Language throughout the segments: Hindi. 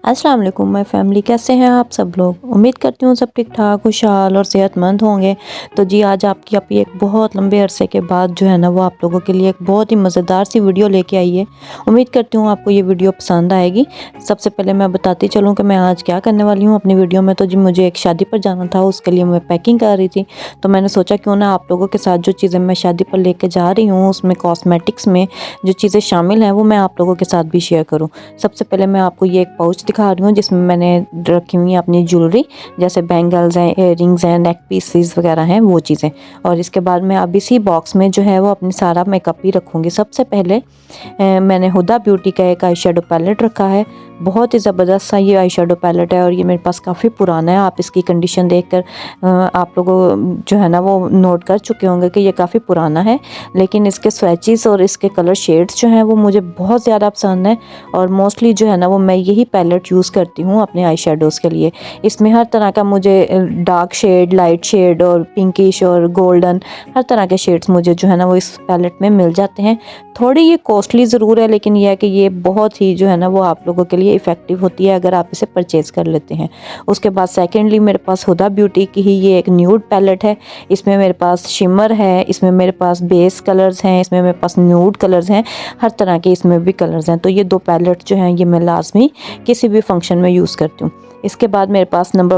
अस्सलाम वालेकुम माय फैमिली, कैसे हैं आप सब लोग। उम्मीद करती हूँ सब ठीक ठाक खुशहाल और सेहतमंद होंगे। तो जी आज आपकी अपनी एक बहुत लंबे अरसे के बाद जो है ना वो आप लोगों के लिए एक बहुत ही मज़ेदार सी वीडियो लेके आई है। उम्मीद करती हूँ आपको ये वीडियो पसंद आएगी। सबसे पहले मैं बताती चलूँ कि मैं आज क्या करने वाली हूँ अपनी वीडियो में। तो जी मुझे एक शादी पर जाना था, उसके लिए मैं पैकिंग कर रही थी। तो मैंने सोचा क्यों ना आप लोगों के साथ जो चीज़ें मैं शादी पर लेके जा रही हूँ उसमें कॉस्मेटिक्स में जो चीज़ें शामिल हैं वो मैं आप लोगों के साथ भी शेयर करूँ। सबसे पहले मैं आपको ये एक पाउच दिखा रही हूँ जिसमें मैंने रखी हुई है अपनी ज्वेलरी, जैसे बैंगल्स हैं, इयररिंग्स हैं, नेक पीसेस वगैरह हैं वो चीज़ें। और इसके बाद मैं अब इसी बॉक्स में जो है वो अपनी सारा मेकअप ही रखूँगी। सबसे पहले मैंने हुदा ब्यूटी का एक आई शेडो पैलेट रखा है। बहुत ही ज़बरदस्त सा ये आई शेडो पैलेट है और ये मेरे पास काफ़ी पुराना है। आप इसकी कंडीशन देखकर आप लोग जो है ना वो नोट कर चुके होंगे कि ये काफ़ी पुराना है, लेकिन इसके स्वैचेस और इसके कलर शेड्स जो हैं वो मुझे बहुत ज़्यादा पसंद है। और मोस्टली जो है ना वो मैं यही पैलेट यूज़ करती हूँ अपने आई शेडोज़ के लिए। इसमें हर तरह का मुझे डार्क शेड, लाइट शेड और पिंकिश और गोल्डन हर तरह के शेड्स मुझे जो है ना वो इस पैलेट में मिल जाते हैं। थोड़ी ये कॉस्टली ज़रूर है, लेकिन यह है कि ये बहुत ही जो है ना वो आप लोगों के लिए इफ़ेक्टिव होती है अगर आप इसे परचेज़ कर लेते हैं। उसके बाद सेकेंडली मेरे पास हुदा ब्यूटी की ही ये एक न्यूड पैलेट है। इसमें मेरे पास शिमर है, इसमें मेरे पास बेस कलर्स हैं, इसमें मेरे पास न्यूड कलर्स हैं, हर तरह के इसमें भी कलर्स हैं। तो ये दो पैलेट जो हैं ये मैं लाजमी किसी भी फंक्शन में यूज़ करती हूँ। इसके बाद मेरे पास नंबर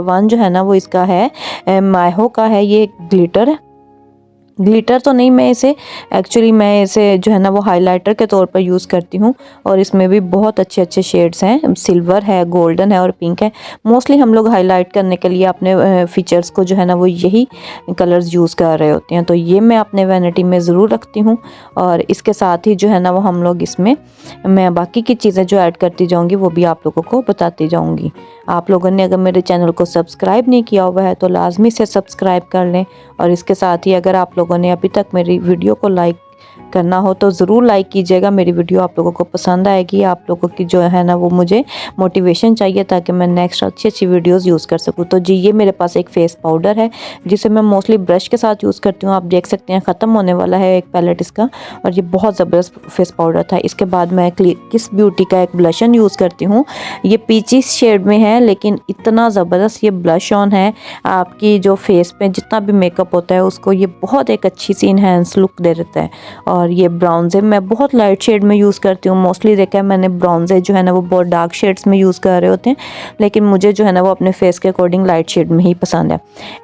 वन जो है ना वो इसका है मायहो का है, ये ग्लिटर है। ग्लिटर तो नहीं, मैं इसे जो है ना वो हाइलाइटर के तौर पर यूज़ करती हूँ। और इसमें भी बहुत अच्छे अच्छे शेड्स हैं, सिल्वर है, गोल्डन है और पिंक है। मोस्टली हम लोग हाईलाइट करने के लिए अपने फीचर्स को जो है ना वो यही कलर्स यूज़ कर रहे होते हैं। तो ये मैं अपने वैनिटी में ज़रूर रखती हूँ। और इसके साथ ही जो है ना वो हम लोग इसमें मैं बाकी की चीज़ें जो ऐड करती जाऊँगी वो भी आप लोगों को बताती जाऊँगी। आप लोगों ने अगर मेरे चैनल को सब्सक्राइब नहीं किया हुआ है तो लाजमी से सब्सक्राइब कर लें। और इसके साथ ही अगर आप लोगों ने अभी तक मेरी वीडियो को लाइक करना हो तो ज़रूर लाइक कीजिएगा। मेरी वीडियो आप लोगों को पसंद आएगी। आप लोगों की जो है ना वो मुझे मोटिवेशन चाहिए ताकि मैं नेक्स्ट अच्छी अच्छी वीडियोस यूज़ कर सकूँ। तो जी ये मेरे पास एक फ़ेस पाउडर है जिसे मैं मोस्टली ब्रश के साथ यूज़ करती हूँ। आप देख सकते हैं ख़त्म होने वाला है एक पैलेट इसका, और ये बहुत ज़बरदस्त फेस पाउडर था। इसके बाद मैं किस ब्यूटी का एक ब्लशन यूज़ करती हूँ। ये पीची शेड में है, लेकिन इतना ज़बरदस्त ये ब्लश ऑन है, आपकी जो फेस पे जितना भी मेकअप होता है उसको ये बहुत एक अच्छी सी इन्हेंस लुक दे देता है। और ये ब्राउन्ज़े मैं बहुत लाइट शेड में यूज़ करती हूँ। मोस्टली देखा है मैंने ब्राउन्ज़े जो है ना वो बहुत डार्क शेड्स में यूज़ कर रहे होते हैं, लेकिन मुझे जो है ना वो अपने फेस के अकॉर्डिंग लाइट शेड में ही पसंद है।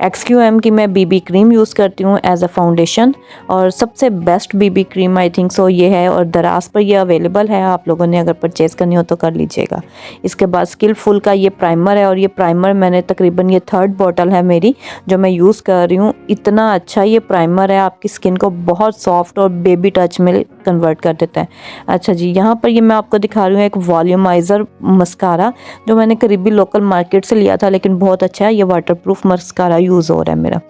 XQM की मैं BB क्रीम यूज़ करती हूँ एज अ फाउंडेशन, और सबसे best BB cream I think so ये है, और दराज पर ये अवेलेबल है। आप लोगों ने अगर परचेज़ करनी हो तो कर लीजिएगा। इसके बाद स्किलफुल का ये प्राइमर है, और ये प्राइमर मैंने तकरीबन ये 3rd बॉटल है मेरी जो मैं यूज़ कर रही हूँ। इतना अच्छा ये प्राइमर है, आपकी स्किन को बहुत सॉफ्ट और बेबी टच में कन्वर्ट कर देता है। अच्छा जी, यहाँ पर ये मैं आपको दिखा रही हूँ एक वॉल्यूमाइज़र मस्कारा जो मैंने करीबी लोकल मार्केट से लिया था, लेकिन बहुत अच्छा है। ये वाटरप्रूफ मस्कारा यूज़ हो रहा है मेरा।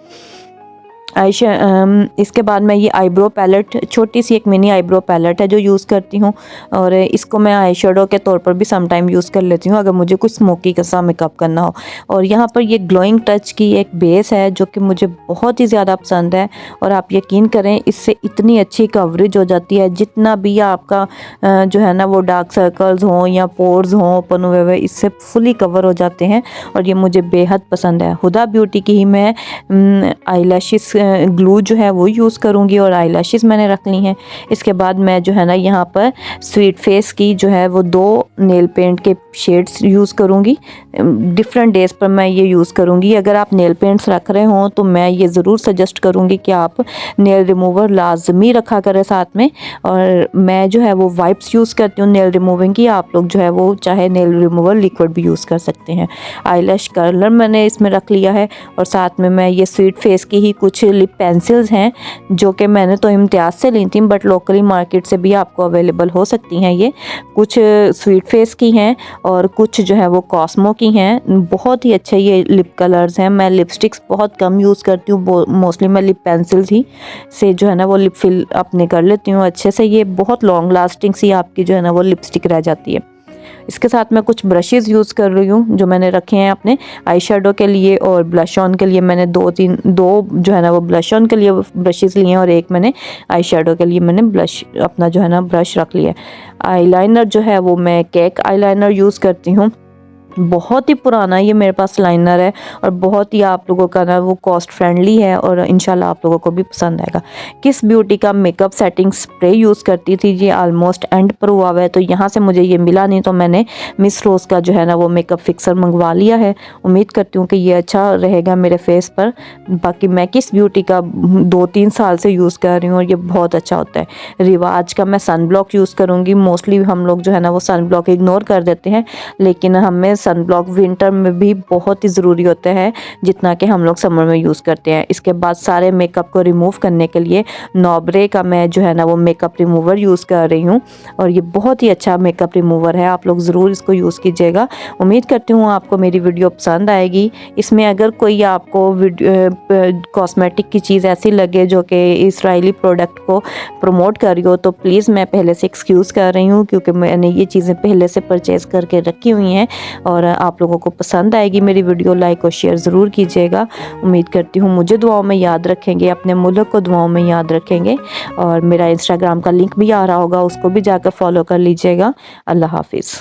इसके बाद मैं ये आईब्रो पैलेट, छोटी सी एक मिनी आईब्रो पैलेट है जो यूज़ करती हूँ, और इसको मैं आई शेडो के तौर पर भी सम टाइम यूज़ कर लेती हूँ अगर मुझे कुछ स्मोकी का सा मेकअप करना हो। और यहाँ पर ये ग्लोइंग टच की एक बेस है जो कि मुझे बहुत ही ज़्यादा पसंद है, और आप यकीन करें इससे इतनी अच्छी कवरेज हो जाती है। जितना भी आपका जो है ना वो डार्क सर्कल्स हों या पोर्स हों ओपन हुए हुए, इससे फुली कवर हो जाते हैं, और ये मुझे बेहद पसंद है। हुदा ब्यूटी की ही मैं आईलैशेस ग्लू जो है वो यूज़ करूँगी, और आईलैशेस मैंने रख ली हैं। इसके बाद मैं जो है ना यहाँ पर स्वीट फेस की जो है वो 2 नेल पेंट के शेड्स यूज़ करूँगी। डिफरेंट डेज़ पर मैं ये यूज़ करूँगी। अगर आप नेल पेंट्स रख रहे हों तो मैं ये ज़रूर सजेस्ट करूँगी कि आप नेल रिमूवर लाजमी रखा करें साथ में। और मैं जो है वो वाइप्स यूज़ करती हूँ नेल रिमूविंग की। आप लोग जो है वो चाहे नेल रिमूवर लिक्विड भी यूज़ कर सकते हैं। आईलैश कर्लर मैंने इसमें रख लिया है, और साथ में मैं ये स्वीट फेस की ही कुछ लिप पेंसिल्स हैं जो कि मैंने तो इम्तियाज़ से ली थी, बट लोकली मार्केट से भी आपको अवेलेबल हो सकती हैं। ये कुछ स्वीट फेस की हैं और कुछ जो है वो कॉस्मो की हैं। बहुत ही अच्छे ये लिप कलर्स हैं। मैं लिपस्टिक्स बहुत कम यूज़ करती हूँ, मोस्टली मैं लिप पेंसिल्स ही से जो है ना वो लिप फिल अपने कर लेती हूँ अच्छे से। ये बहुत लॉन्ग लास्टिंग सी आपकी जो है ना वो लिपस्टिक रह जाती है। इसके साथ मैं कुछ ब्रशेज़ यूज़ कर रही हूँ जो मैंने रखे हैं अपने आई शेडो के लिए, और ब्लश ऑन के लिए मैंने दो जो है ना वो ब्लश ऑन के लिए ब्रशेज़ लिए हैं, और एक मैंने आई शेडो के लिए मैंने ब्लश अपना जो है ना ब्रश रख लिया। आईलाइनर जो है वो मैं कैक आईलाइनर यूज़ करती हूँ। बहुत ही पुराना ये मेरे पास लाइनर है और बहुत ही आप लोगों का ना वो कॉस्ट फ्रेंडली है और इंशाल्लाह आप लोगों को भी पसंद आएगा। किस ब्यूटी का मेकअप सेटिंग स्प्रे यूज़ करती थी, ये ऑलमोस्ट एंड पर हुआ हुआ है, तो यहाँ से मुझे ये मिला नहीं तो मैंने मिस रोज़ का जो है ना वो मेकअप फिक्सर मंगवा लिया है। उम्मीद करती हूँ कि ये अच्छा रहेगा मेरे फेस पर। बाकी मैं किस ब्यूटी का 2-3 साल से यूज़ कर रही हूँ और ये बहुत अच्छा होता है। रिवाज का मैं सन ब्लॉक यूज़ करूँगी। मोस्टली हम लोग जो है ना वो सन ब्लॉक इग्नोर कर देते हैं, लेकिन हमें सन ब्लॉक विंटर में भी बहुत ही ज़रूरी होता है जितना कि हम लोग समर में यूज़ करते हैं। इसके बाद सारे मेकअप को रिमूव करने के लिए नॉब्रे का मैं जो है ना वो मेकअप रिमूवर यूज़ कर रही हूँ और ये बहुत ही अच्छा मेकअप रिमूवर है, आप लोग ज़रूर इसको यूज़ कीजिएगा। उम्मीद करती हूँ आपको मेरी वीडियो पसंद आएगी। इसमें अगर कोई आपको कॉस्मेटिक की चीज़ ऐसी लगे जो कि इसराइली प्रोडक्ट को प्रमोट कर रही हो तो प्लीज़ मैं पहले से एक्सक्यूज़ कर रही हूँ, क्योंकि मैंने ये चीज़ें पहले से परचेज़ करके रखी हुई हैं और आप लोगों को पसंद आएगी मेरी वीडियो। लाइक और शेयर ज़रूर कीजिएगा। उम्मीद करती हूँ मुझे दुआओं में याद रखेंगे, अपने मुल्क को दुआओं में याद रखेंगे, और मेरा इंस्टाग्राम का लिंक भी आ रहा होगा, उसको भी जाकर फॉलो कर लीजिएगा। अल्लाह हाफिज़।